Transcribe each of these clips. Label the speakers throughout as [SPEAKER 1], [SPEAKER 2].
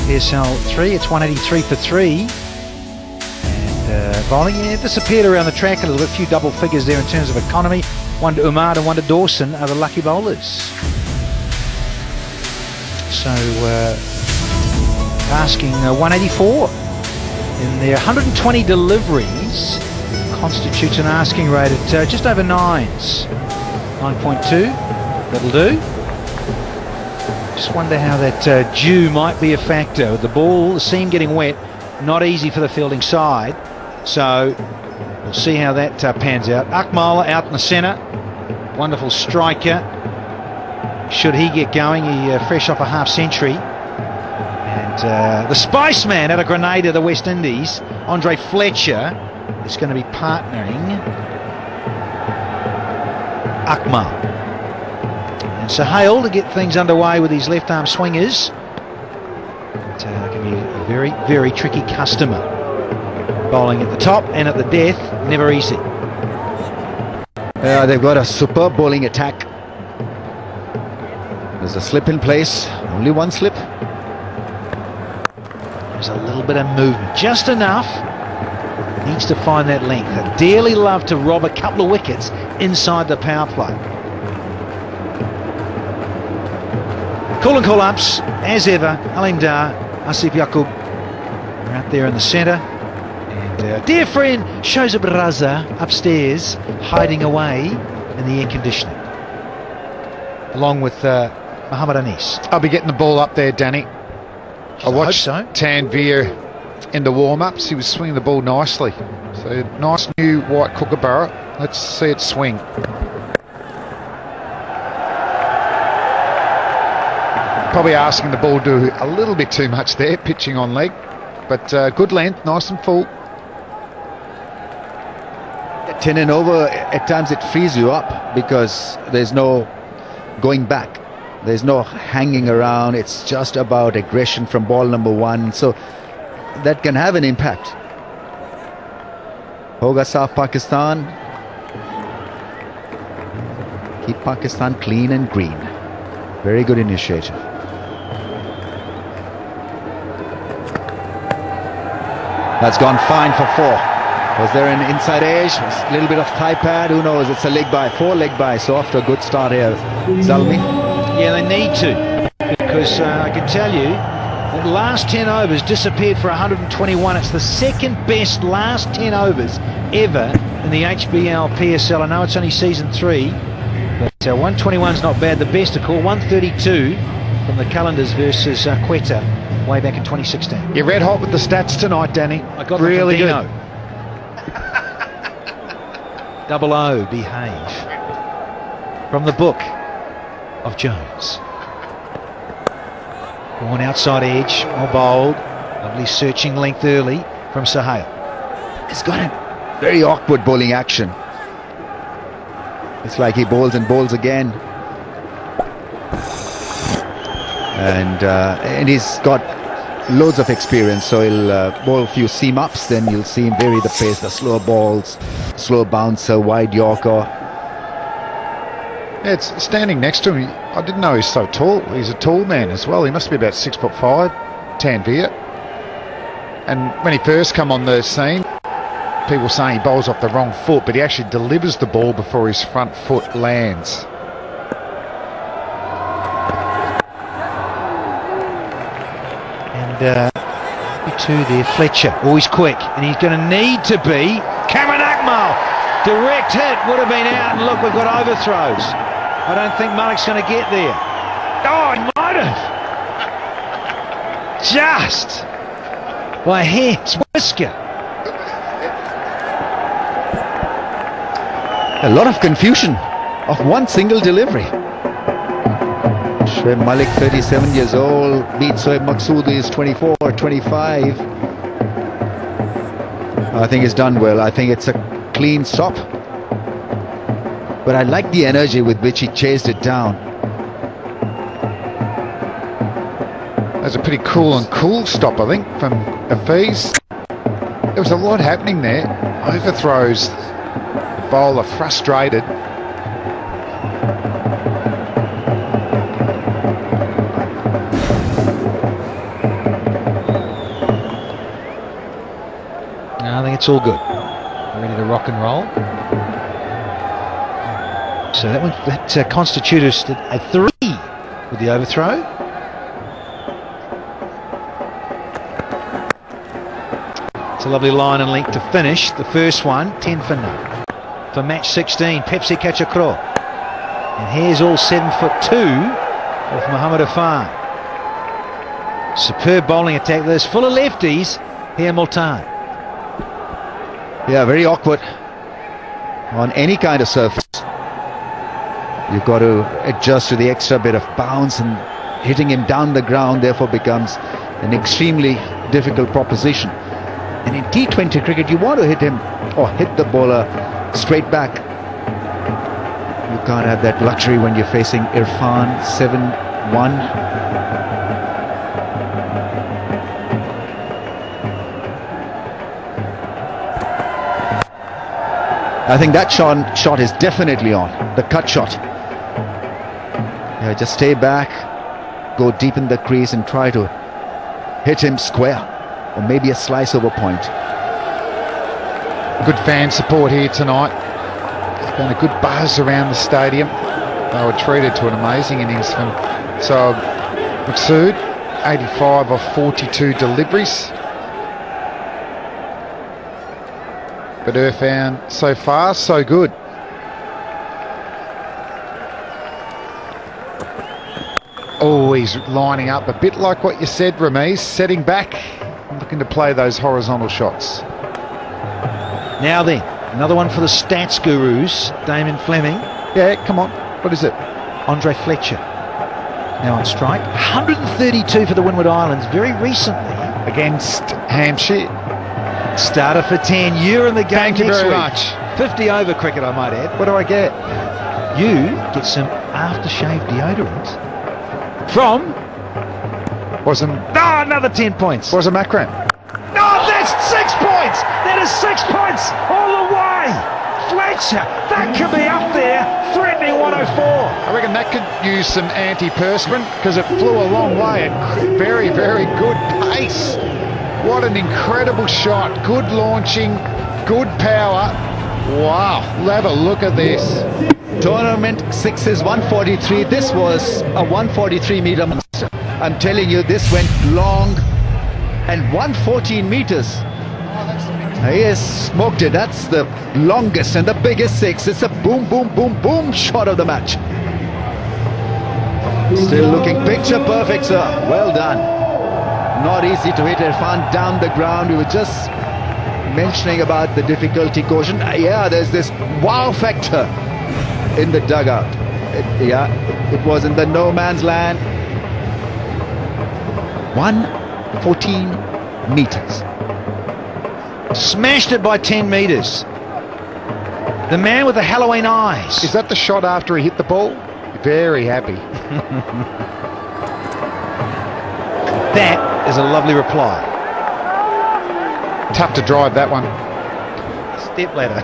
[SPEAKER 1] PSL 3. It's 183 for 3. And bowling, disappeared around the track a little bit. A few double figures there in terms of economy. One to Umar and one to Dawson are the lucky bowlers. So asking 184 in their 120 deliveries constitutes an asking rate at just over 9s. 9.2. That'll do. Just wonder how that dew might be a factor. With the ball, the seam getting wet, not easy for the fielding side. So we'll see how that pans out. Akmal out in the centre. Wonderful striker. Should he get going, he fresh off a half century. And the Spice Man out of Grenada, the West Indies, Andre Fletcher, is going to be partnering Akmal. And Sahale to get things underway with his left arm swingers. It can be a very, very tricky customer. Bowling at the top and at the death, never easy.
[SPEAKER 2] They've got a superb bowling attack. There's a slip in place, only one slip.
[SPEAKER 1] There's a little bit of movement, just enough. Needs to find that length. I'd dearly love to rob a couple of wickets inside the power play. Call and call-ups, as ever. Alim Dar, Asif Yaqub are out there in the centre. And dear friend Shozab Raza upstairs, hiding away in the air conditioning. Along with Muhammad Anis.
[SPEAKER 3] I'll be getting the ball up there, Danny. I watched Tanvir in the warm-ups. He was swinging the ball nicely. So nice new white kookaburra. Let's see it swing. Probably asking the ball to do a little bit too much there, pitching on leg. But good length, nice and full.
[SPEAKER 2] 10 and over, at times it frees you up because there's no going back. There's no hanging around. It's just about aggression from ball number 1. So that can have an impact. Hoga Saaf Pakistan. Keep Pakistan clean and green. Very good initiative. That's gone fine for 4. Was there an inside edge? A little bit of thigh pad? Who knows? It's a leg by, 4 leg by. So after a good start here, Zalmi.
[SPEAKER 1] Yeah, they need to, because I can tell you that last 10 overs disappeared for 121. It's the second best last 10 overs ever in the HBL PSL. I know it's only season 3, but 121's not bad. The best, of course, 132 from the Calendars versus Quetta way back in 2016.
[SPEAKER 3] You're red hot with the stats tonight, Danny.
[SPEAKER 1] I got
[SPEAKER 3] really good.
[SPEAKER 1] Double O, behave. From the book of Jones. One outside edge, more bold. Lovely searching length early from Sahale.
[SPEAKER 2] He's got a very awkward bowling action. It's like he bowls and bowls again. And he's got loads of experience, so he'll bowl a few seam ups, then you'll see him vary the pace, the slower balls, slow bouncer, wide yorker.
[SPEAKER 3] Yeah, it's standing next to him. I didn't know he's so tall. He's a tall man as well. He must be about 6'5", Tanvir. And when he first come on the scene, people saying he bowls off the wrong foot, but he actually delivers the ball before his front foot lands.
[SPEAKER 1] And two there, Fletcher, always quick, and he's going to need to be. Cameron Akmal, direct hit, would have been out, and look, we've got overthrows. I don't think Malik's going to get there. Oh, he might have. Just by a hair's whisker.
[SPEAKER 2] A lot of confusion of one single delivery. Shoaib Malik, 37 years old, beat Shoaib Maqsood, is 24 or 25. I think he's done well. I think it's a clean stop. But I like the energy with which he chased it down.
[SPEAKER 3] That's a pretty cool stop, I think, from Hafiz. There was a lot happening there. Overthrows. The bowler frustrated.
[SPEAKER 1] I think it's all good. Ready to rock and roll. So that constituted a 3 with the overthrow. It's a lovely line and length to finish. The first one, 10 for none. For match 16, Pepsi Kachakro. And here's all 7'2" of Mohamed Afan. Superb bowling attack. There's full of lefties here, Multan.
[SPEAKER 2] Yeah, very awkward on any kind of surface. You've got to adjust to the extra bit of bounce, and hitting him down the ground therefore becomes an extremely difficult proposition. And in T20 cricket, you want to hit him or hit the bowler straight back. You can't have that luxury when you're facing Irfan. 7-1. I think that shot is definitely on, the cut shot. Yeah, just stay back, go deep in the crease and try to hit him square, or maybe a slice over point.
[SPEAKER 3] Good fan support here tonight. There's been a good buzz around the stadium. They were treated to an amazing innings from Masood, 85 of 42 deliveries. But Irfan, so far, so good. Oh, he's lining up a bit like what you said, Ramiz, setting back and looking to play those horizontal shots.
[SPEAKER 1] Now then, another one for the stats gurus, Damon Fleming.
[SPEAKER 3] Yeah, come on. What is it?
[SPEAKER 1] Andre Fletcher, now on strike. 132 for the Windward Islands, very recently.
[SPEAKER 3] Against Hampshire.
[SPEAKER 1] Starter for 10, you're in the game.
[SPEAKER 3] Thank you very
[SPEAKER 1] week.
[SPEAKER 3] much.
[SPEAKER 1] 50 over cricket, I might add.
[SPEAKER 3] What do I get?
[SPEAKER 1] You get some aftershave deodorant from... another 10 points.
[SPEAKER 3] Was a Macron.
[SPEAKER 1] No, that's 6 points! That is 6 points all the way! Fletcher, that could be up there, threatening 104.
[SPEAKER 3] I reckon that could use some antiperspirant because it flew a long way at very, very good pace. What an incredible shot. Good launching, good power. Wow, have a look at this.
[SPEAKER 2] Tournament 6 is 143. This was a 143 meter monster. I'm telling you, this went long, and 114 meters. He has smoked it. That's the longest and the biggest 6. It's a boom, boom, boom, boom shot of the match. Still looking picture perfect, sir. Well done. Not easy to hit Irfan down the ground. We were just mentioning about the difficulty quotient. Yeah, there's this wow factor in the dugout. It was in the no man's land. 114 meters.
[SPEAKER 1] Smashed it by 10 metres. The man with the Halloween eyes.
[SPEAKER 3] Is that the shot after he hit the ball? Very happy.
[SPEAKER 1] That is a lovely reply.
[SPEAKER 3] Tough to drive that one.
[SPEAKER 1] Step ladder.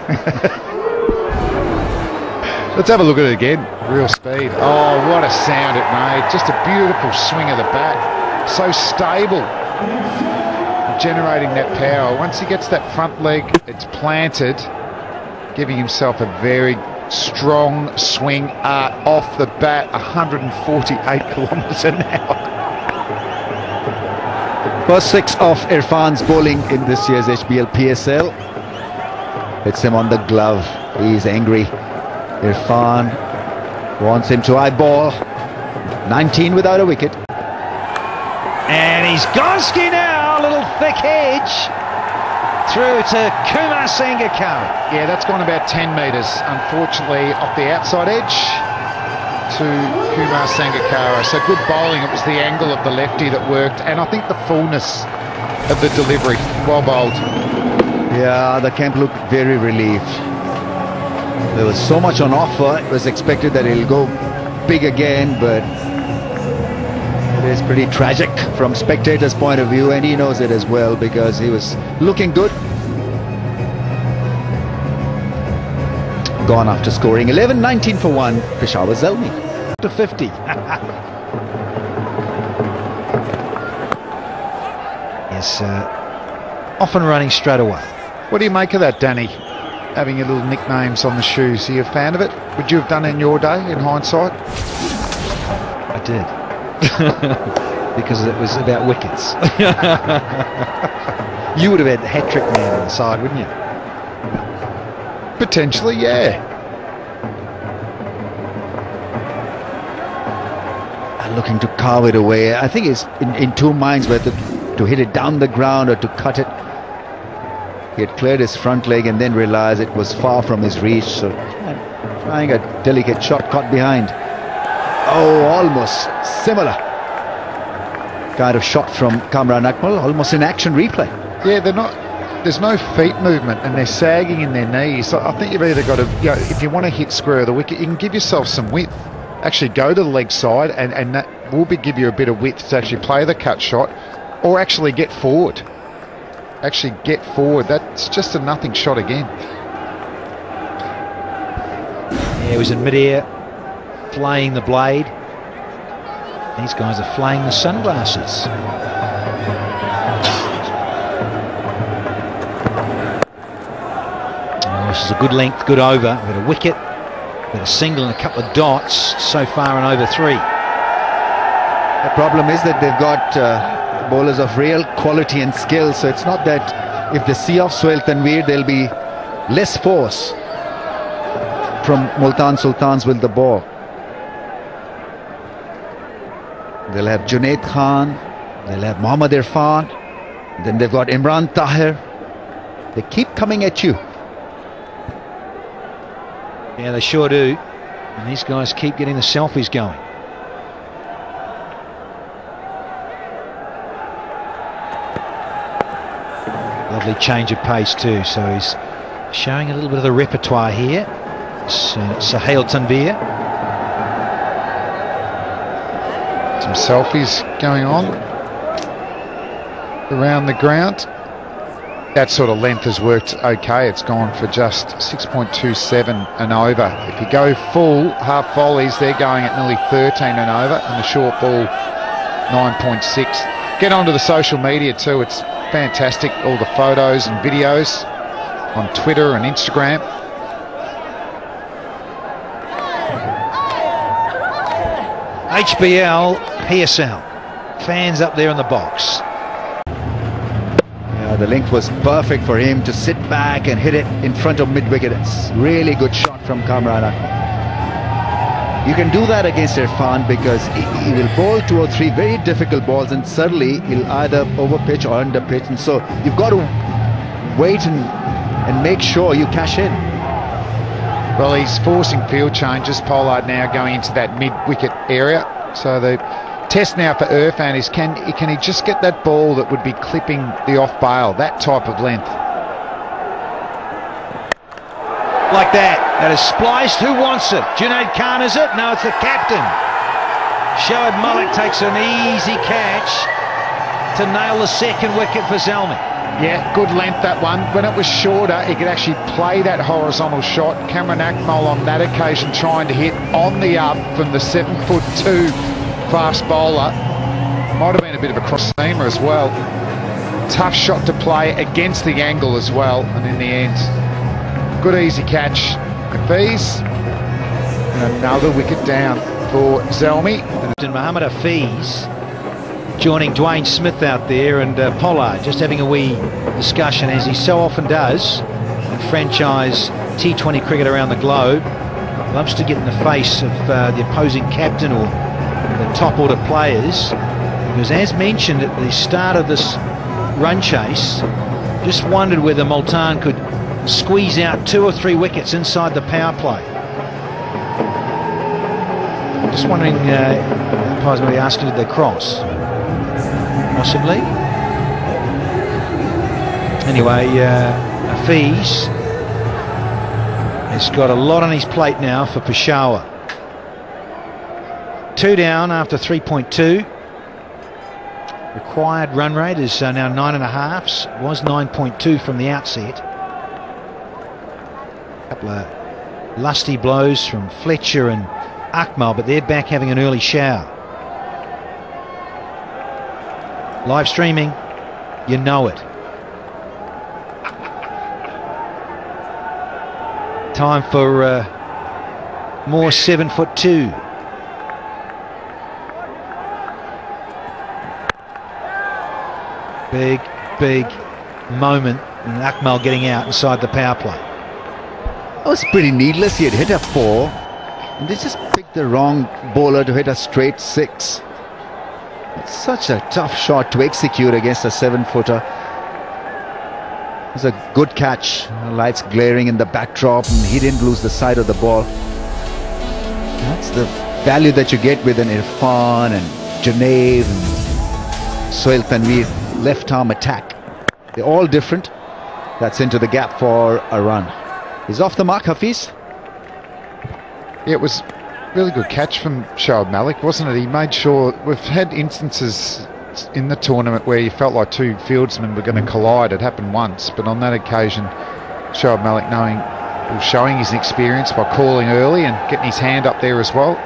[SPEAKER 3] Let's have a look at it again. Real speed. Oh, what a sound it made. Just a beautiful swing of the bat. So stable. Generating that power. Once he gets that front leg, it's planted, giving himself a very strong swing off the bat. 148 kilometres an hour.
[SPEAKER 2] First 6 of Irfan's bowling in this year's HBL PSL. Hits him on the glove. He's angry. Irfan wants him to eyeball. 19 without a wicket.
[SPEAKER 1] And he's Gonski now, a little thick edge. Through to Kumar Sangakkara.
[SPEAKER 3] Yeah, that's gone about 10 metres. Unfortunately, off the outside edge to Kumar Sangakkara. So good bowling. It was the angle of the lefty that worked, and I think the fullness of the delivery. Well bowled.
[SPEAKER 2] Yeah, the camp looked very relieved. There was so much on offer. It was expected that he'll go big again, but it is pretty tragic from spectators' point of view, and he knows it as well because he was looking good. Gone after scoring 11, 19 for 1. Peshawar Zalmi
[SPEAKER 1] To 50. Yes, often running straight away.
[SPEAKER 3] What do you make of that, Danny? Having your little nicknames on the shoes. Are you a fan of it? Would you have done it in your day, in hindsight?
[SPEAKER 1] I did. Because it was about wickets. You would have had the hat-trick man on the side, wouldn't you?
[SPEAKER 3] Potentially, yeah.
[SPEAKER 2] Looking to carve it away. I think he's in two minds whether to hit it down the ground or to cut it. He had cleared his front leg and then realized it was far from his reach, so trying a delicate shot caught behind. Oh, almost similar kind of shot from Kamran Akmal, almost in action replay.
[SPEAKER 3] Yeah, they're not. There's no feet movement and they're sagging in their knees. So I think you've either got to, if you want to hit square of the wicket, you can give yourself some width. Actually go to the leg side and that will give you a bit of width to actually play the cut shot, or actually get forward. Actually get forward. That's just a nothing shot again.
[SPEAKER 1] Yeah, he was in mid-air, flaying the blade. These guys are flaying the sunglasses. Oh, this is a good length, good over. We've got a wicket. Got a single and a couple of dots so far and over 3.
[SPEAKER 2] The problem is that they've got bowlers of real quality and skill, so it's not that if they see off Sohail Tanveer there'll be less force from Multan Sultans with the ball. They'll have Junaid Khan, they'll have Mohammad Irfan, then they've got Imran Tahir. They keep coming at you.
[SPEAKER 1] Yeah, they sure do. And these guys keep getting the selfies going. Lovely change of pace too. So he's showing a little bit of the repertoire here. Sohail Tanveer.
[SPEAKER 3] Some selfies going on around the ground. That sort of length has worked okay. It's gone for just 6.27 and over. If you go full half volleys, they're going at nearly 13 and over, and the short ball 9.6. Get onto the social media too. It's fantastic. All the photos and videos on Twitter and Instagram.
[SPEAKER 1] HBL, PSL. Fans up there in the box.
[SPEAKER 2] The length was perfect for him to sit back and hit it in front of mid-wicket. It's really good shot from Kamran Akmal. You can do that against Irfan because he will bowl 2 or 3 very difficult balls and suddenly he'll either overpitch or underpitch, and so you've got to wait and make sure you cash in.
[SPEAKER 3] Well, he's forcing field changes. Pollard now going into that mid-wicket area. So the test now for Irfan is can he just get that ball that would be clipping the off bail, that type of length.
[SPEAKER 1] Like that. That is spliced. Who wants it? Junaid Khan, is it? No, it's the captain. Shoaib Malik takes an easy catch to nail the second wicket for Zalmi.
[SPEAKER 3] Yeah, good length that one. When it was shorter, he could actually play that horizontal shot. Kamran Akmal on that occasion trying to hit on the up from the 7'2" fast bowler. Might have been a bit of a cross seamer as well. Tough shot to play against the angle as well, and in the end, good easy catch. Hafiz, and another wicket down for Zalmi.
[SPEAKER 1] And Mohammad Hafiz joining Dwayne Smith out there, and Pollard just having a wee discussion, as he so often does in franchise T20 cricket around the globe. Loves to get in the face of the opposing captain or the top order players, because as mentioned at the start of this run chase, just wondered whether Multan could squeeze out 2 or 3 wickets inside the power play. Just wondering, umpires may be asking, did they cross? Possibly. Anyway, Hafiz has got a lot on his plate now for Peshawar. 2 down after 3.2. Required run rate is now 9.5. Was 9.2 from the outset. A couple of lusty blows from Fletcher and Akmal, but they're back having an early shower. Live streaming, you know it. Time for more 7'2". Big moment, and Akmal getting out inside the power play.
[SPEAKER 2] That was pretty needless. He had hit a 4, and they just picked the wrong bowler to hit a straight 6. It's such a tough shot to execute against a 7-footer. It was a good catch. The lights glaring in the backdrop, and he didn't lose the sight of the ball. That's the value that you get with an Irfan and Junaid and Sohail Tanveer. Left arm attack. They're all different. That's into the gap for a run. He's off the mark, Hafiz.
[SPEAKER 3] Yeah, it was really good catch from Shoaib Malik, wasn't it? He made sure. We've had instances in the tournament where you felt like two fieldsmen were going to collide. It happened once, but on that occasion, Shoaib Malik showing his experience by calling early and getting his hand up there as well.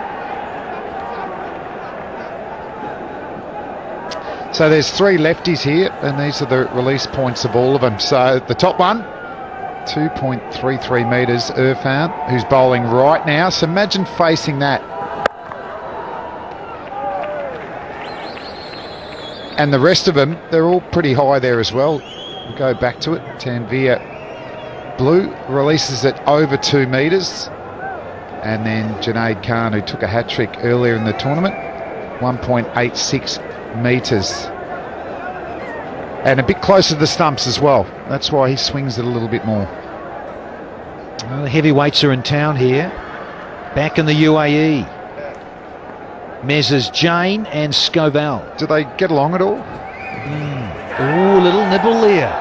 [SPEAKER 3] So there's 3 lefties here, and these are the release points of all of them. So the top one, 2.33 metres, Irfan, who's bowling right now. So imagine facing that. And the rest of them, they're all pretty high there as well. We'll go back to it. Tanveer Blue releases it over 2 metres. And then Junaid Khan, who took a hat-trick earlier in the tournament, 1.86 metres. And a bit closer to the stumps as well. That's why he swings it a little bit more.
[SPEAKER 1] Well, the heavyweights are in town here. Back in the UAE. Mezzers Jain and Scovell.
[SPEAKER 3] Do they get along at all?
[SPEAKER 1] Ooh, little nibble there.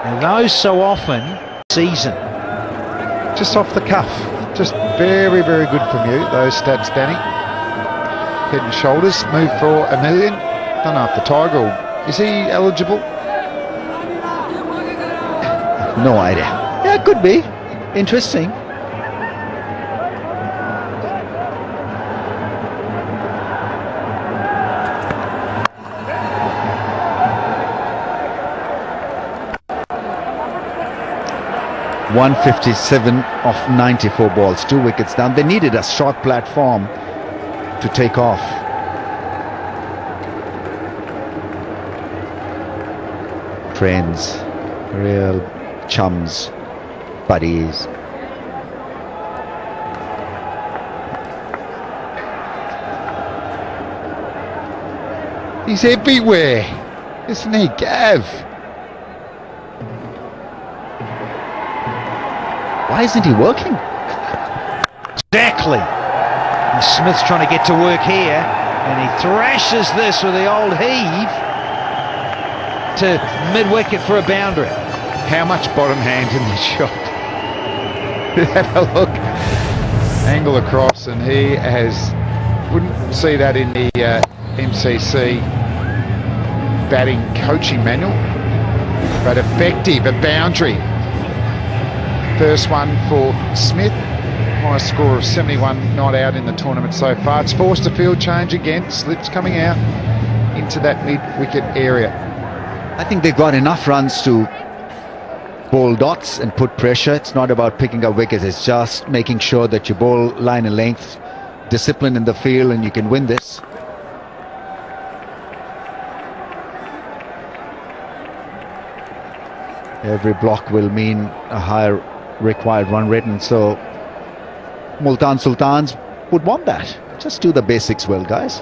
[SPEAKER 1] And those so often season.
[SPEAKER 3] Just off the cuff. Just very, very good from you, those stats, Danny. Head and shoulders, move for $1 million. Don't know if the Tiger, is he eligible?
[SPEAKER 2] No idea. Yeah, it could be. Interesting. .157 off 94 balls, 2 wickets down. They needed a short platform to take off. Friends, real chums, buddies.
[SPEAKER 3] He's everywhere, isn't he, Gav?
[SPEAKER 2] Why isn't he working?
[SPEAKER 1] Exactly. And Smith's trying to get to work here, and he thrashes this with the old heave to mid-wicket for a boundary.
[SPEAKER 3] How much bottom hand in this shot? Have a look. Angle across, and he wouldn't see that in the MCC batting coaching manual, but effective, a boundary. First one for Smith, highest score of 71 not out in the tournament so far. It's forced a field change again, slips coming out into that mid-wicket area.
[SPEAKER 2] I think they've got enough runs to bowl dots and put pressure. It's not about picking up wickets, it's just making sure that you bowl line and length, discipline in the field, and you can win this. Every block will mean a higher required run rate, and so Multan Sultans would want that. Just do the basics well, guys.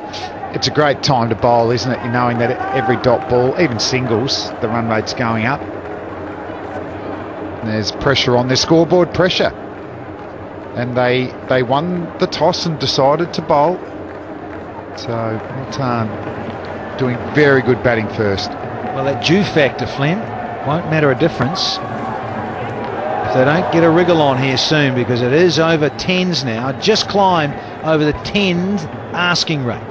[SPEAKER 3] It's a great time to bowl, isn't it? You're knowing that every dot ball, even singles, the run rate's going up. And there's pressure on their scoreboard, pressure. And they won the toss and decided to bowl. So Multan doing very good batting first.
[SPEAKER 1] Well, that dew factor, Flynn, won't matter a difference if they don't get a wriggle on here soon, because it is over 10s now. Just climbed over the 10s asking rate.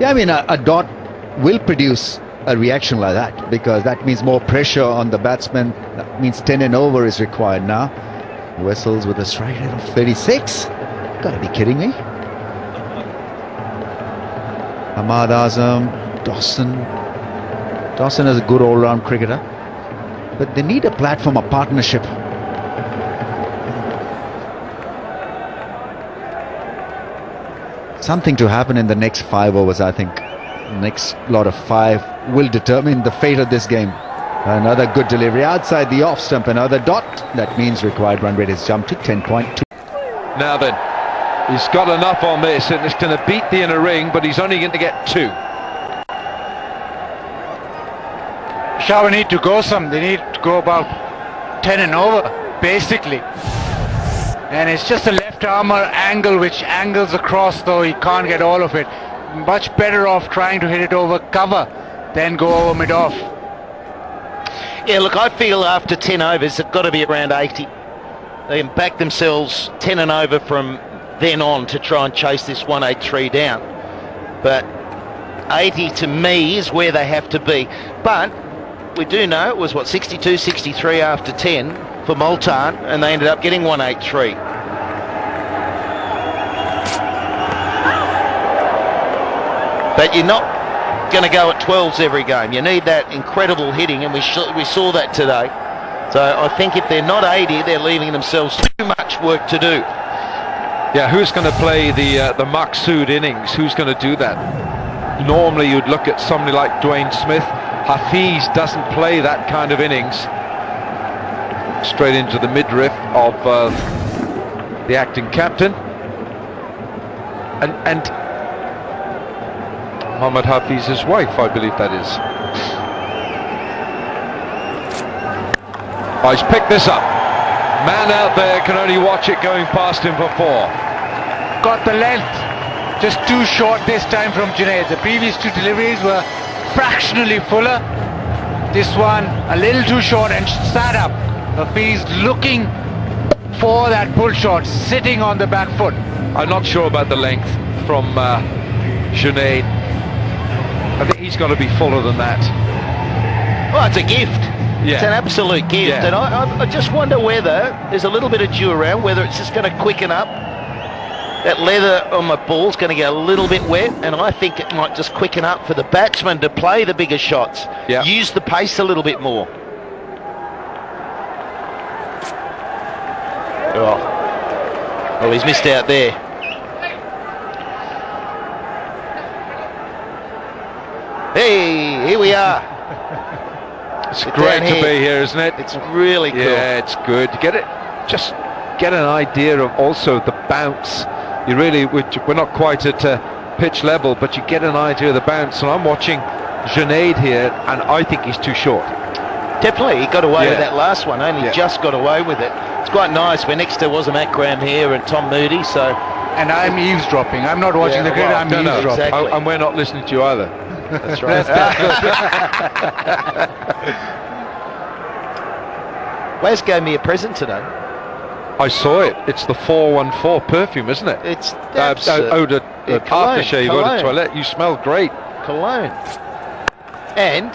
[SPEAKER 2] Yeah, I mean, a dot will produce a reaction like that, because that means more pressure on the batsman. That means 10 and over is required now. Wessels with a strike rate of 36. Gotta be kidding me. Ahmad Azam, Dawson. Dawson is a good all-round cricketer, but they need a platform, a partnership. something to happen in the next 5 overs. I think next lot of 5 will determine the fate of this game. Another good delivery outside the off stump, another dot. That means required run rate has jumped to 10.2.
[SPEAKER 4] Now then, he's got enough on this, and it's going to beat the inner ring, but he's only going to get 2.
[SPEAKER 5] Shah need to go some. They need to go about 10 and over, basically. And it's just a left armour angle which angles across, though he can't get all of it. Much better off trying to hit it over cover than go over mid-off.
[SPEAKER 6] Yeah, look, I feel after 10 overs, they've got to be around 80. They can back themselves 10 and over from then on to try and chase this 183 down. But 80 to me is where they have to be. But we do know it was, what, 62, 63 after 10 for Multan, and they ended up getting 183. But you're not going to go at 12s every game. You need that incredible hitting, and we saw that today. So I think if they're not 80, they're leaving themselves too much work to do.
[SPEAKER 4] Yeah, who's going to play the Maqsood innings? Who's going to do that? Normally you'd look at somebody like Dwayne Smith. Hafiz doesn't play that kind of innings. Straight into the midriff of the acting captain. And Mohammad Hafiz's wife, I believe that is. Oh, he's picked this up. Man out there can only watch it going past him for 4.
[SPEAKER 5] Got the length, just too short this time from Junaid. The previous 2 deliveries were fractionally fuller. This one a little too short and sat up. Hafiz looking for that pull shot, sitting on the back foot.
[SPEAKER 4] I'm not sure about the length from Junaid. I think he's got to be fuller than that.
[SPEAKER 6] Well, it's a gift.
[SPEAKER 4] Yeah.
[SPEAKER 6] It's an absolute gift.
[SPEAKER 4] Yeah.
[SPEAKER 6] And I just wonder whether there's a little bit of dew around, whether it's just going to quicken up. That leather on my ball's going to get a little bit wet, and I think it might just quicken up for the batsman to play the bigger shots.
[SPEAKER 4] Yeah.
[SPEAKER 6] Use the pace a little bit more. Oh, he's missed out there. Hey, here we are.
[SPEAKER 4] It's great to be here, isn't it?
[SPEAKER 6] It's really cool.
[SPEAKER 4] Yeah, it's good. Just get an idea of also the bounce. You really, we're not quite at pitch level, but you get an idea of the bounce. And I'm watching Junaid here, and I think he's too short.
[SPEAKER 6] Definitely, he got away with that last one. Only just got away with it. It's quite nice. We're next to Wasam Akram here and Tom Moody, so.
[SPEAKER 5] And I'm eavesdropping. I'm not watching the cricket. I'm eavesdropping.
[SPEAKER 6] Exactly.
[SPEAKER 4] And we're not listening to you either.
[SPEAKER 6] That's right. Wes gave me a present today.
[SPEAKER 4] I saw it. It's the 414 perfume, isn't it?
[SPEAKER 6] It's
[SPEAKER 4] aftershave, eau de toilette. You smell great.
[SPEAKER 6] Cologne. And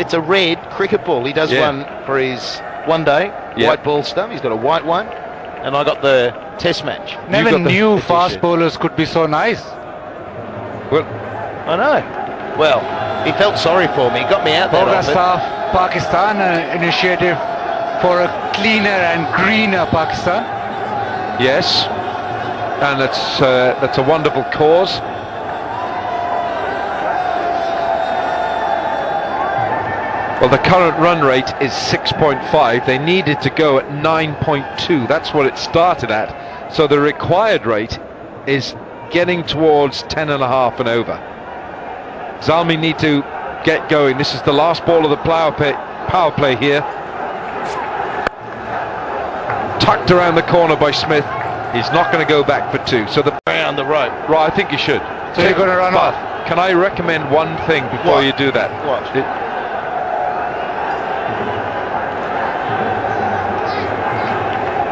[SPEAKER 6] it's a red cricket ball. He does one for his one day, white ball stump. He's got a white one. And I got the test match.
[SPEAKER 5] Never knew fast bowlers could be so nice.
[SPEAKER 4] Well,
[SPEAKER 6] I know. Well, he felt sorry for me. He got me out there.
[SPEAKER 5] Pakistan, an initiative for a cleaner and greener Pakistan.
[SPEAKER 4] Yes, and that's a wonderful cause. Well, the current run rate is 6.5. They needed to go at 9.2. That's what it started at. So the required rate is getting towards 10.5 and over. Zalmi need to get going. This is the last ball of the power play here. Tucked around the corner by Smith. He's not going to go back for 2. So the
[SPEAKER 6] around the rope.
[SPEAKER 4] Right, I think you should.
[SPEAKER 5] So you're going to run off.
[SPEAKER 4] Can I recommend one thing before you do that?
[SPEAKER 6] What?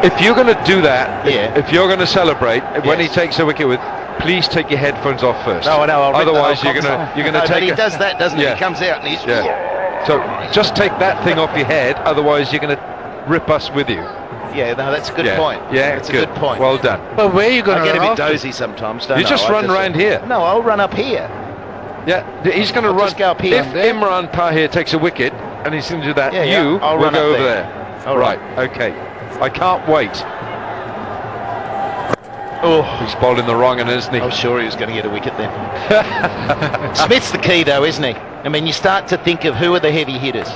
[SPEAKER 4] If you're going to do that, if you're going to celebrate when he
[SPEAKER 6] Yes.
[SPEAKER 4] takes a wicket, please take your headphones off first.
[SPEAKER 6] No,
[SPEAKER 4] Otherwise, you're going to take.
[SPEAKER 6] But he does that, doesn't he?
[SPEAKER 4] Yeah.
[SPEAKER 6] He comes out and he's.
[SPEAKER 4] So just take that thing off your head. Otherwise, you're going to rip us with you.
[SPEAKER 6] Yeah, no, that's a good point.
[SPEAKER 4] Yeah,
[SPEAKER 6] that's a good point.
[SPEAKER 4] Well done.
[SPEAKER 5] But where are you going
[SPEAKER 6] I
[SPEAKER 5] to
[SPEAKER 6] get
[SPEAKER 5] run
[SPEAKER 6] a bit
[SPEAKER 5] off to?
[SPEAKER 6] dozy sometimes, don't
[SPEAKER 4] You
[SPEAKER 6] I?
[SPEAKER 4] just
[SPEAKER 6] I
[SPEAKER 4] run around here.
[SPEAKER 6] No, I'll run up here.
[SPEAKER 4] Yeah, he's going to
[SPEAKER 6] I'll
[SPEAKER 4] run.
[SPEAKER 6] just go up here.
[SPEAKER 4] If Imran Tahir takes a wicket and he's going to do that,
[SPEAKER 6] I'll
[SPEAKER 4] will
[SPEAKER 6] run
[SPEAKER 4] go
[SPEAKER 6] up
[SPEAKER 4] over
[SPEAKER 6] there.
[SPEAKER 4] there.
[SPEAKER 6] All
[SPEAKER 4] right. Okay. I can't wait.
[SPEAKER 6] Oh,
[SPEAKER 4] He's bowling the wrong one, isn't he?
[SPEAKER 6] I was sure he was going to get a wicket then. Smith's the key though, isn't he? I mean, you start to think of who are the heavy hitters.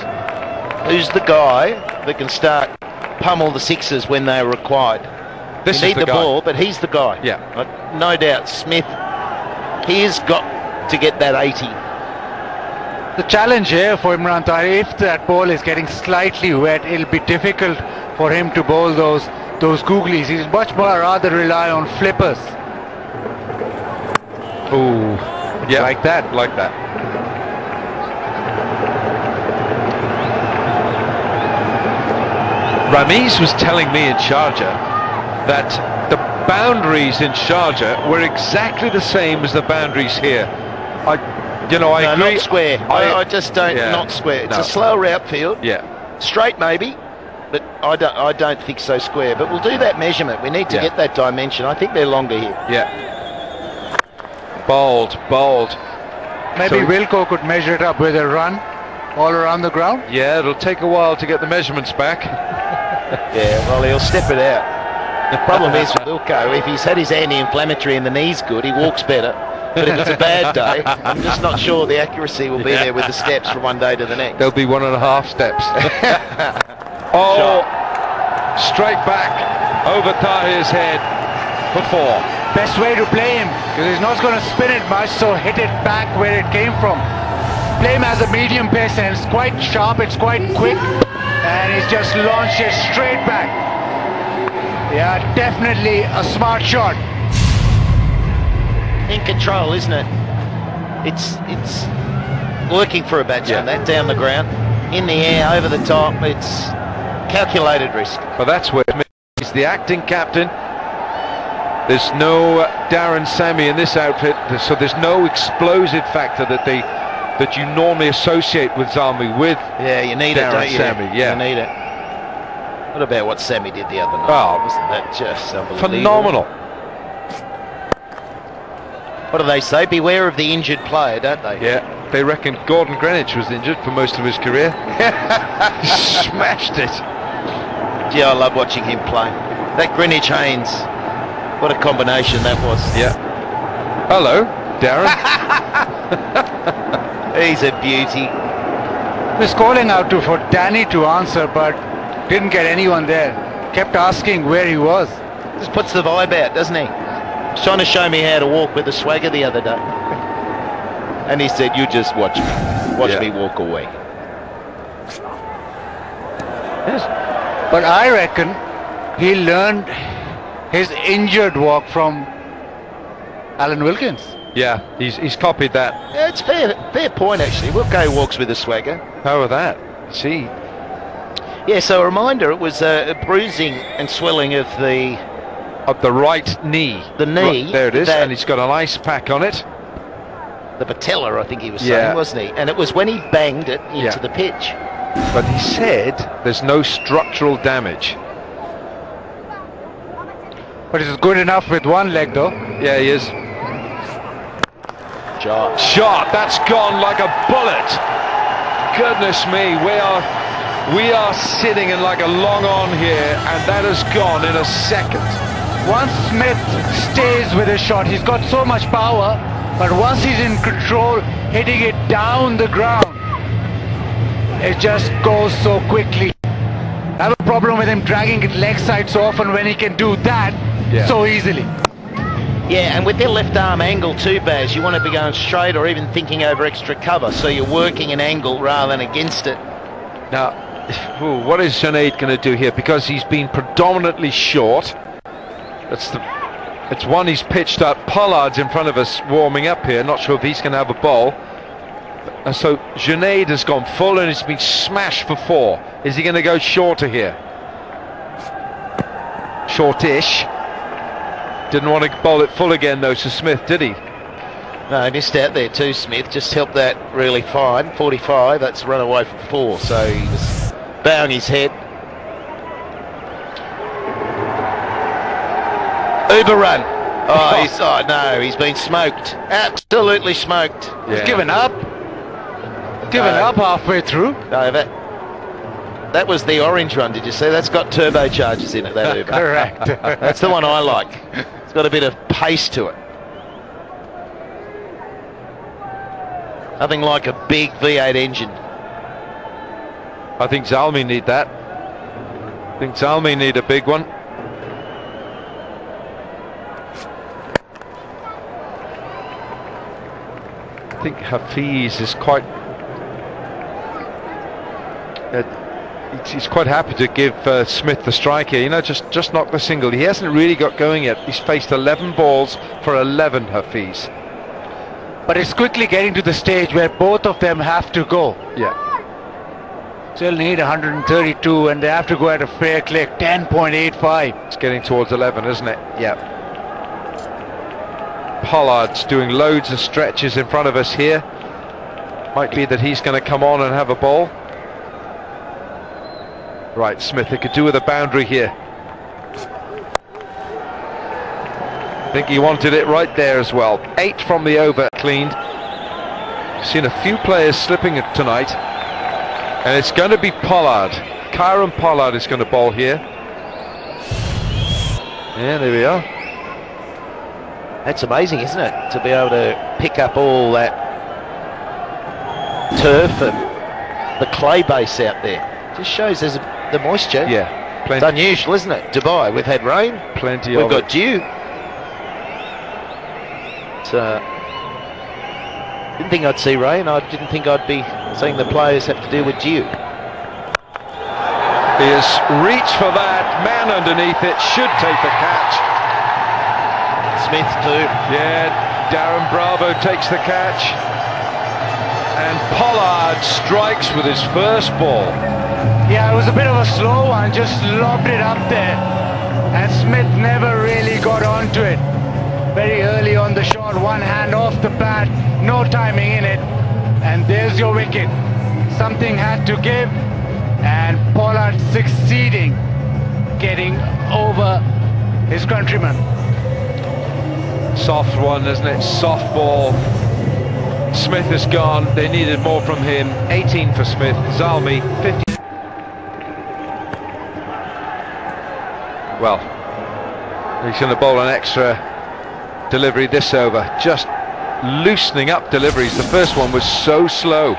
[SPEAKER 6] Who's the guy that can start pummel the sixes when they're required?
[SPEAKER 4] This
[SPEAKER 6] You
[SPEAKER 4] is
[SPEAKER 6] need the
[SPEAKER 4] guy.
[SPEAKER 6] ball, but he's the guy.
[SPEAKER 4] Yeah.
[SPEAKER 6] No doubt, Smith, he has got to get that 80.
[SPEAKER 5] The challenge here for Imran Tahir, if that ball is getting slightly wet, it'll be difficult for him to bowl those googlies. He's much more rather rely on flippers.
[SPEAKER 4] Ooh, yeah,
[SPEAKER 5] Like that.
[SPEAKER 4] like that. Ramiz was telling me in Sharjah that the boundaries in Sharjah were exactly the same as the boundaries here. I
[SPEAKER 6] No,
[SPEAKER 4] agree.
[SPEAKER 6] not square. I just don't,
[SPEAKER 4] Yeah.
[SPEAKER 6] not square. It's
[SPEAKER 4] No.
[SPEAKER 6] a slower outfield.
[SPEAKER 4] Yeah,
[SPEAKER 6] Straight maybe, but I don't think so square. But we'll do that measurement. We need to
[SPEAKER 4] Yeah.
[SPEAKER 6] get that dimension. I think they're longer here.
[SPEAKER 4] yeah. Bold.
[SPEAKER 5] Maybe
[SPEAKER 4] So-
[SPEAKER 5] Wilco could measure it up with a run all around the ground.
[SPEAKER 4] Yeah, it'll take a while to get the measurements back.
[SPEAKER 6] Yeah, well, he'll step it out. The problem is with Wilco, if he's had his anti-inflammatory and the knee's good, he walks better. But if it's a bad day, I'm just not sure the accuracy will be there with the steps from one day to the next.
[SPEAKER 4] There'll be 1.5 steps. Oh, straight back over Tahir's head for 4.
[SPEAKER 5] Best way to play him, because he's not going to spin it much, so hit it back where it came from. Play him as a medium pace, and it's quite sharp, it's quite quick, and he's just launched it straight back. Yeah, definitely a smart shot.
[SPEAKER 6] In control, isn't it? It's working for a batsman.
[SPEAKER 4] Yeah.
[SPEAKER 6] That down the ground, in the air, over the top. It's calculated risk.
[SPEAKER 4] But that's where he's the acting captain. There's no Darren Sammy in this outfit, so there's no explosive factor that you normally associate with Zalmi with.
[SPEAKER 6] Yeah, you need
[SPEAKER 4] Darren
[SPEAKER 6] it, don't you?
[SPEAKER 4] Sammy, yeah.
[SPEAKER 6] You need it. What about what Sammy did the other night?
[SPEAKER 4] Oh,
[SPEAKER 6] Wasn't that just unbelievable?
[SPEAKER 4] Phenomenal.
[SPEAKER 6] What do they say? Beware of the injured player, don't they?
[SPEAKER 4] Yeah, they reckon Gordon Greenwich was injured for most of his career. Smashed it.
[SPEAKER 6] Gee, I love watching him play. That Greenwich Haynes, what a combination that was.
[SPEAKER 4] Yeah. Hello, Darren.
[SPEAKER 6] He's a beauty.
[SPEAKER 5] Was calling out for Danny to answer, but didn't get anyone there. Kept asking where he was.
[SPEAKER 6] Just puts the vibe out, doesn't he? He's trying to show me how to walk with a swagger the other day. And he said, you just watch me. Watch
[SPEAKER 4] Yeah.
[SPEAKER 6] me walk away.
[SPEAKER 5] Yes. But I reckon he learned his injured walk from Alan Wilkins.
[SPEAKER 4] Yeah, he's copied that.
[SPEAKER 6] Yeah, it's fair point, actually. Wilco walks with a swagger.
[SPEAKER 4] How about that? See,
[SPEAKER 6] Yeah, so a reminder, it was a bruising and swelling of the
[SPEAKER 4] right knee.
[SPEAKER 6] The knee,
[SPEAKER 4] Right, there it is,
[SPEAKER 6] that-
[SPEAKER 4] and he's got an ice pack on it.
[SPEAKER 6] patella, I think he was
[SPEAKER 4] Yeah.
[SPEAKER 6] saying, wasn't he? And it was when he banged it into
[SPEAKER 4] Yeah.
[SPEAKER 6] the pitch.
[SPEAKER 4] But he said there's no structural damage.
[SPEAKER 5] But it's good enough with one leg though.
[SPEAKER 4] Yeah, he is. Shot, that's gone like a bullet. Goodness me, we are sitting in like a long on here, and that has gone in a second.
[SPEAKER 5] Once Smith stays with his shot, he's got so much power, but once he's in control, hitting it down the ground, it just goes so quickly. I have a problem with him dragging it leg side so often when he can do that so easily.
[SPEAKER 6] Yeah, and with their left arm angle too, Baz, you want to be going straight or even thinking over extra cover, so you're working an angle rather than against it.
[SPEAKER 4] Now, what is Junaid going to do here? Because he's been predominantly short. It's one he's pitched up. Pollard's in front of us warming up here. Not sure if he's going to have a ball. So Junaid has gone full and he's been smashed for 4. Is he going to go shorter here? Shortish. Didn't want to bowl it full again though to Smith, did he?
[SPEAKER 6] No, he missed out there too, Smith. Just helped that really fine. 45, that's run away from 4, so he was bowing his head. Uber run. Oh, no, he's been smoked. Absolutely smoked.
[SPEAKER 5] He's given up. Given up halfway through.
[SPEAKER 6] No, that was the orange run, did you see? That's got turbochargers in it, that Uber.
[SPEAKER 5] Correct.
[SPEAKER 6] That's the one I like. It's got a bit of pace to it. Nothing like a big V8 engine.
[SPEAKER 4] I think Zalmi need that. I think Zalmi need a big one. I think Hafiz is quite... he's quite happy to give Smith the strike here. You know, just knock the single. He hasn't really got going yet. He's faced 11 balls for 11, Hafiz.
[SPEAKER 5] But it's quickly getting to the stage where both of them have to go.
[SPEAKER 4] Yeah.
[SPEAKER 5] Still need 132 and they have to go at a fair click, 10.85.
[SPEAKER 4] It's getting towards 11, isn't it? Yeah. Pollard's doing loads of stretches in front of us here. Might be that he's going to come on and have a ball. Right, Smith, they could do with a boundary here. I think he wanted it right there as well. 8 from the over, cleaned. Seen a few players slipping it tonight. And it's going to be Pollard. Kieron Pollard is going to bowl here. Yeah, there we are.
[SPEAKER 6] That's amazing, isn't it? To be able to pick up all that turf and the clay base out there. Just shows there's the moisture.
[SPEAKER 4] Yeah,
[SPEAKER 6] plenty. It's unusual, isn't it? Dubai, we've had rain.
[SPEAKER 4] Plenty
[SPEAKER 6] We've
[SPEAKER 4] of
[SPEAKER 6] got
[SPEAKER 4] it.
[SPEAKER 6] dew. Didn't think I'd see rain. I didn't think I'd be seeing the players have to deal with dew.
[SPEAKER 4] He has reached for that. Man underneath it should take the catch.
[SPEAKER 6] Smith too.
[SPEAKER 4] Yeah, Darren Bravo takes the catch. And Pollard strikes with his first ball.
[SPEAKER 5] Yeah, it was a bit of a slow one, just lobbed it up there. And Smith never really got onto it. Very early on the shot, one hand off the bat, no timing in it. And there's your wicket. Something had to give. And Pollard succeeding getting over his countryman.
[SPEAKER 4] Soft one, isn't it? Soft ball. Smith is gone. They needed more from him. 18 for Smith. Zalmi, 50. Well, he's going to bowl an extra delivery this over. Just loosening up deliveries. The first one was so slow.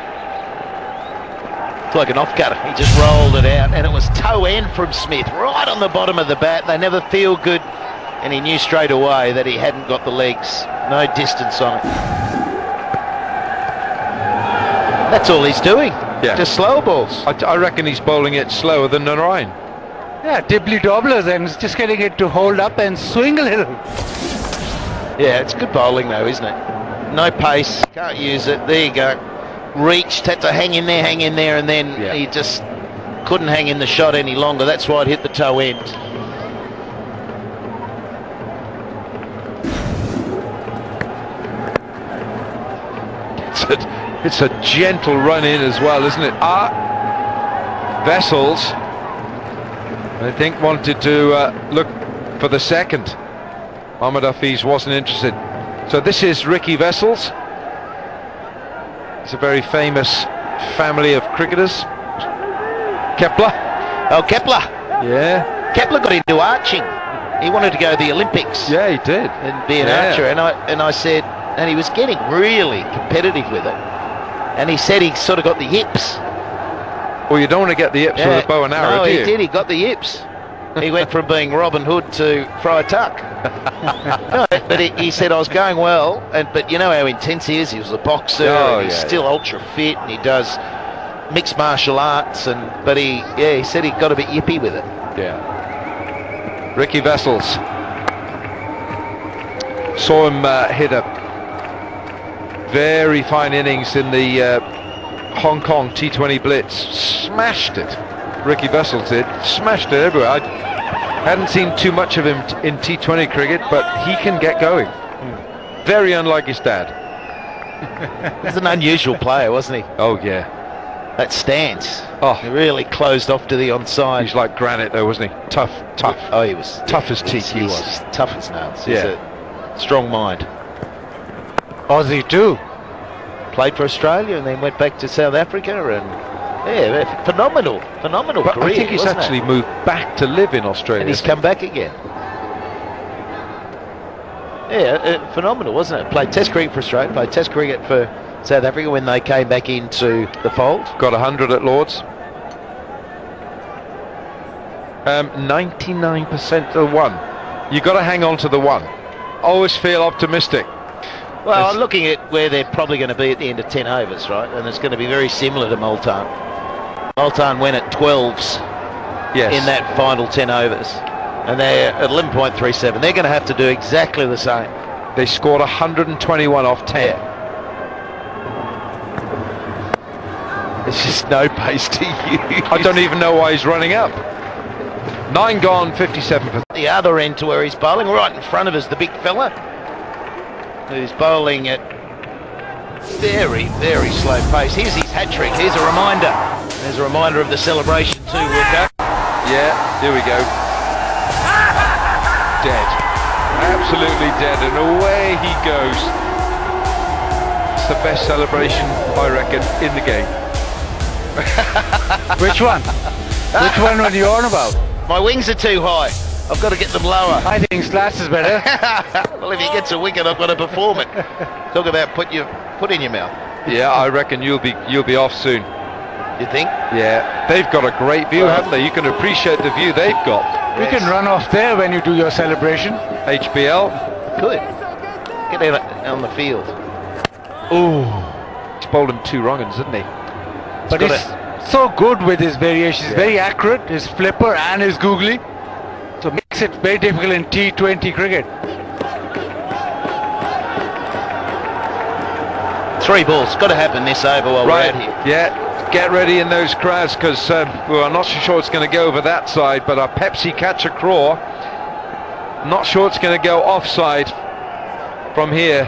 [SPEAKER 6] It's like an off-cutter. He just rolled it out, and it was toe end from Smith, right on the bottom of the bat. They never feel good, and he knew straight away that he hadn't got the legs. No distance on it. That's all he's doing.
[SPEAKER 4] Yeah.
[SPEAKER 6] Just slow balls.
[SPEAKER 4] I reckon he's bowling it slower than Narayan.
[SPEAKER 5] Yeah, dibbly dobblers, and just getting it to hold up and swing a little.
[SPEAKER 6] Yeah, it's good bowling though, isn't it? No pace, can't use it. There you go. Reached, had to hang in there, and then he just couldn't hang in the shot any longer. That's why it hit the toe end.
[SPEAKER 4] It's a gentle run in as well, isn't it? Vessels, I think, wanted to look for the second. Mohammad Hafiz wasn't interested. So this is Ricky Vessels. It's a very famous family of cricketers. Kepler.
[SPEAKER 6] Oh, Kepler.
[SPEAKER 4] Yeah.
[SPEAKER 6] Kepler got into arching. He wanted to go to the Olympics.
[SPEAKER 4] Yeah, he did.
[SPEAKER 6] And be an archer. And I said, and he was getting really competitive with it. And he said he sort of got the yips.
[SPEAKER 4] Well, you don't want to get the yips with a bow and arrow, do you?
[SPEAKER 6] No, he did. He got the yips. He went from being Robin Hood to Friar Tuck. No, but he said I was going well, but you know how intense he is. He was a boxer, and he's still ultra fit, and he does mixed martial arts. But he said he got a bit yippy with it.
[SPEAKER 4] Yeah. Ricky Vessels, saw him hit a very fine innings in the Hong Kong T20 Blitz. Smashed it. Ricky Vessels did. Smashed it everywhere. I hadn't seen too much of him in T20 cricket, but he can get going. Very unlike his dad.
[SPEAKER 6] He's an unusual player, wasn't he?
[SPEAKER 4] Oh, yeah.
[SPEAKER 6] That stance.
[SPEAKER 4] Oh,
[SPEAKER 6] he really closed off to the onside.
[SPEAKER 4] He's like granite, though, wasn't he? Tough.
[SPEAKER 6] Oh, he was
[SPEAKER 4] tough as teak. He was
[SPEAKER 6] just tough as nails. He's a strong mind.
[SPEAKER 5] Aussie too.
[SPEAKER 6] Played for Australia and then went back to South Africa, and phenomenal
[SPEAKER 4] but
[SPEAKER 6] career.
[SPEAKER 4] I think he's actually moved back to live in Australia.
[SPEAKER 6] And he's come back again. Yeah, phenomenal, wasn't it? Played Test cricket for Australia, played Test cricket for South Africa when they came back into the fold.
[SPEAKER 4] Got 100 at Lords. 99% of the one. You've got to hang on to the one. Always feel optimistic.
[SPEAKER 6] Well, I'm looking at where they're probably going to be at the end of 10 overs, right? And it's going to be very similar to Multan. Multan went at 12s in that final 10 overs. And they're at 11.37. They're going to have to do exactly the same.
[SPEAKER 4] They scored 121 off 10.
[SPEAKER 6] Yeah. There's just no pace to use.
[SPEAKER 4] I don't even know why he's running up. 9 gone, 57 for
[SPEAKER 6] the other end to where he's bowling, right in front of us, the big fella, who's bowling at very, very slow pace. Here's his hat-trick. Here's a reminder. There's a reminder of the celebration too, Wilco.
[SPEAKER 4] Yeah, here we go. Dead. Absolutely dead, and away he goes. It's the best celebration, I reckon, in the game.
[SPEAKER 5] Which one? Which one were you on about?
[SPEAKER 6] My wings are too high. I've got to get them lower.
[SPEAKER 5] I think slats is better.
[SPEAKER 6] Well, if he gets a wicket, I've got to perform it. Talk about put in your mouth.
[SPEAKER 4] Yeah, I reckon you'll be off soon.
[SPEAKER 6] You think?
[SPEAKER 4] Yeah, they've got a great view, haven't they? You can appreciate the view they've got.
[SPEAKER 5] You can run off there when you do your celebration.
[SPEAKER 4] HBL.
[SPEAKER 6] Good. Get out on the field.
[SPEAKER 4] Ooh. He's bowled him 2 wrong-uns, didn't he?
[SPEAKER 5] But he's so good with his variations. Very accurate, his flipper and his googly. So makes it very difficult in T20 cricket.
[SPEAKER 6] 3 balls. Got to happen this over while we're out here.
[SPEAKER 4] Yeah, get ready in those crowds because well, I'm not so sure it's going to go over that side, but our Pepsi catch a craw. Not sure it's going to go offside from here.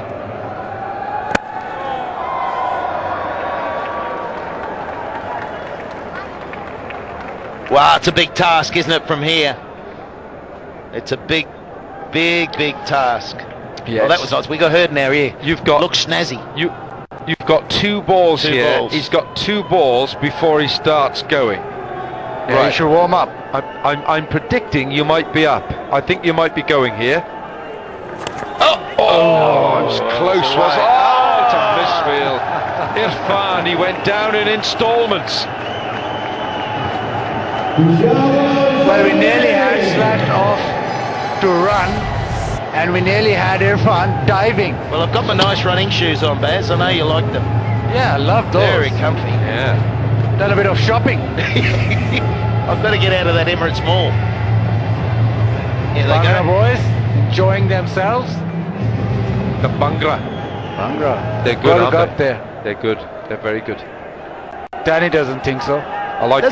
[SPEAKER 6] Wow, it's a big task, isn't it, from here? It's a big task.
[SPEAKER 4] Yes.
[SPEAKER 6] Well, that was nice. We got heard in our ear.
[SPEAKER 4] You've got
[SPEAKER 6] looks snazzy.
[SPEAKER 4] You've got 2 balls here. He's got 2 balls before he starts going.
[SPEAKER 5] Yeah, right. You should warm up.
[SPEAKER 4] I'm predicting you might be up. I think you might be going here. Oh, it was close, was it? Oh, it's a misfield. Irfan, he went down in installments.
[SPEAKER 5] Well, we nearly had Slat off to run, and we nearly had Irfan diving.
[SPEAKER 6] Well, I've got my nice running shoes on, Baz. I know you like them.
[SPEAKER 5] Yeah, I love those.
[SPEAKER 6] Very comfy.
[SPEAKER 4] Yeah.
[SPEAKER 5] Done a bit of shopping.
[SPEAKER 6] I've got to get out of that Emirates Mall. Here they
[SPEAKER 5] Bhangra
[SPEAKER 6] go.
[SPEAKER 5] boys, enjoying themselves.
[SPEAKER 4] The Bhangra. They're good, aren't they?
[SPEAKER 5] There.
[SPEAKER 4] They're good. They're very good.
[SPEAKER 5] Danny doesn't think so.
[SPEAKER 4] I like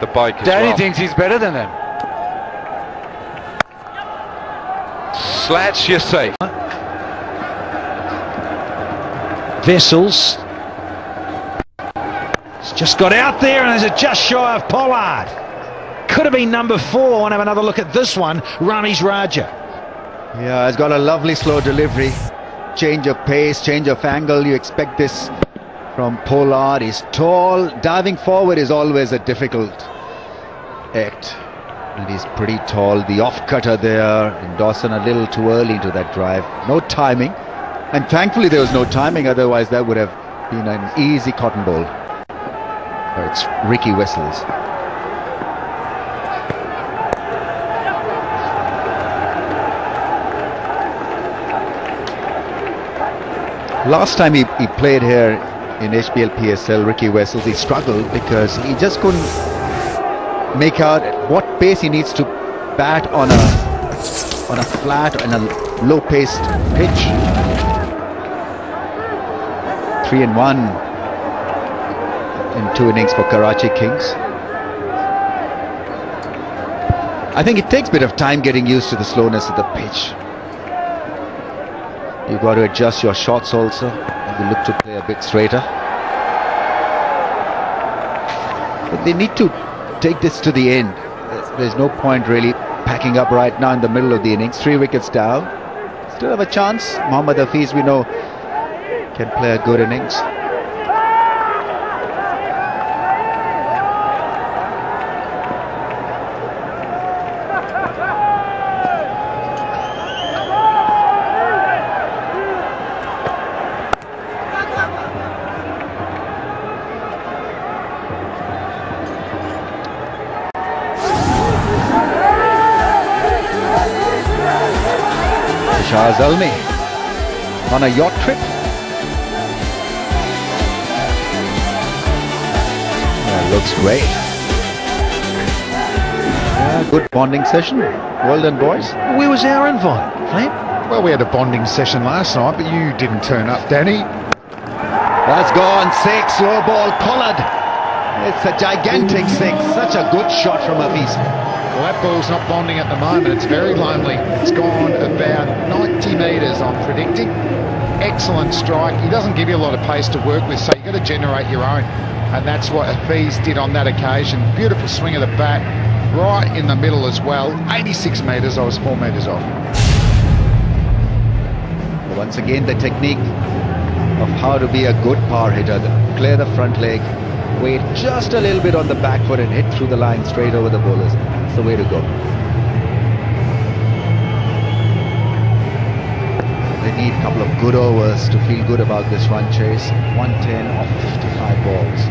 [SPEAKER 4] the bike as well.
[SPEAKER 5] Danny thinks he's better than them.
[SPEAKER 4] Slats, you're safe.
[SPEAKER 1] Vessels. It's just got out there and is it just shy of Pollard? Could have been number 4. I want to have another look at this one. Ramesh Raja.
[SPEAKER 2] Yeah, it's got a lovely slow delivery. Change of pace, change of angle. You expect this from Pollard. He's tall. Diving forward is always a difficult act. And he's pretty tall. The off-cutter there. And Dawson a little too early into that drive. No timing. And thankfully there was no timing. Otherwise that would have been an easy cotton ball. But it's Ricky Wessels. Last time he played here in HBL PSL, Ricky Wessels, he struggled because he just couldn't make out at what pace he needs to bat on a flat and a low-paced pitch. 3-1 in 2 innings for Karachi Kings. I think it takes a bit of time getting used to the slowness of the pitch. You've got to adjust your shots also. You look to play a bit straighter. But they need to take this to the end. There's no point really packing up right now in the middle of the innings. 3 wickets down. Still have a chance. Mohammad Hafiz, we know, can play a good innings. Shah Zalmi on a yacht trip. That looks great. Yeah, good bonding session. Well done, boys.
[SPEAKER 1] Where was our invite, Flem?
[SPEAKER 3] Well, we had a bonding session last night, but you didn't turn up, Danny.
[SPEAKER 2] That's gone. 6, low ball collared. It's a gigantic 6. Such a good shot from Hafiz.
[SPEAKER 3] Well, that ball's not bonding at the moment. It's very lonely. It's gone about 90 metres, I'm predicting. Excellent strike. He doesn't give you a lot of pace to work with, so you've got to generate your own. And that's what Hafiz did on that occasion. Beautiful swing of the bat, right in the middle as well. 86 metres, I was 4 metres off.
[SPEAKER 2] Once again, the technique of how to be a good power hitter. Clear the front leg, wait just a little bit on the back foot and hit through the line straight over the bowlers. That's the way to go. They need a couple of good overs to feel good about this run chase. 110 off 55 balls.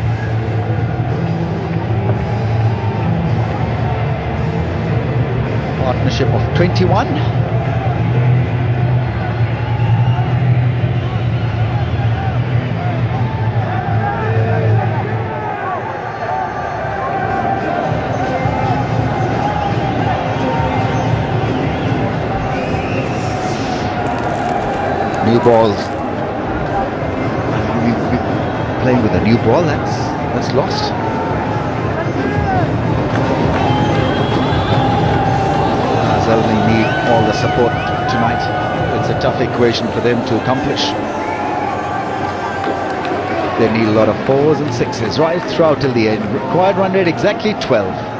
[SPEAKER 2] Partnership of 21. New balls. Playing with a new ball, that's lost. They'll need all the support tonight. It's a tough equation for them to accomplish. They need a lot of 4s and 6s right throughout till the end. Required run rate exactly 12.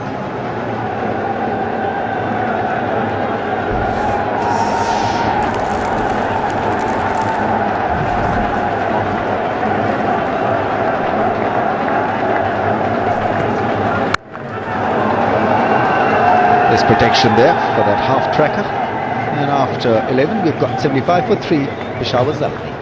[SPEAKER 2] There's protection there for that half tracker, and after 11 we've got 75 for 3. Peshawar Zalmi.